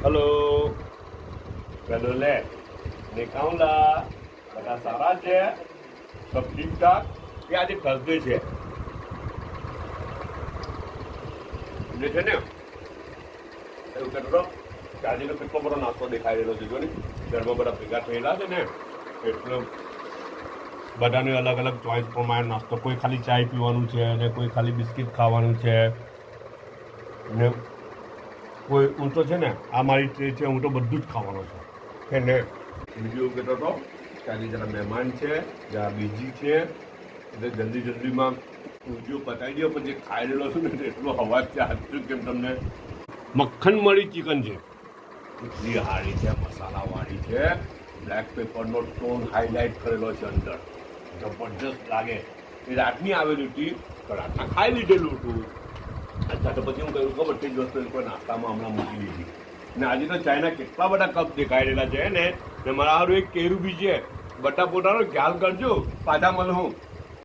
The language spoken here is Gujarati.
હલો પેલો લે નિકાઉલા બધા સારા છે સબ ઠીક ઠાક એ આજે થર્સડે છે એટલે છે ને એવું કહેતો હતો કે આજેનો કેટલો બધો નાસ્તો દેખાઈ રહેલો છે જો ને ઘરમાં બધા ભેગા થયેલા છે ને એટલે બધાને અલગ અલગ ચોઈસ પ્રમાણે નાસ્તો કોઈ ખાલી ચાય પીવાનું છે અને કોઈ ખાલી બિસ્કિટ ખાવાનું છે ને કોઈ હું તો છે ને આ મારી ટ્રે છે હું તો બધું જ ખાવાનો છું કે ને બીજું એવું કહેતો હતો કે આજે જરા મહેમાન છે જરા બીજી છે એટલે જલ્દી જલ્દીમાં વિડીયો પતાવી દો પણ જે ખાઈ રહેલો છું ને એટલો અવાજ છે આજુ કેમ તમને મક્ખન મળી ચિકન છે એટલી હારી છે મસાલાવાળી છે બ્લેક પેપરનો ટોન હાઇલાઇટ કરેલો છે અંદર જબરજસ્ત લાગે એ રાતની આવેલી હતી તો રાતના ખાઈ લીધેલું હતું અચ્છા તો પછી હું કહ્યું ખબર તે જ વસ્તુ કોઈ નાસ્તામાં હમણાં મૂકી દીધી ને આજે તો ચાયના કેટલા બધા કપ દેખાઈ રહેલા છે ને મારા હારું એક કેરું બી છે બટા પોતાનો ખ્યાલ કરજો પાછા મળું હું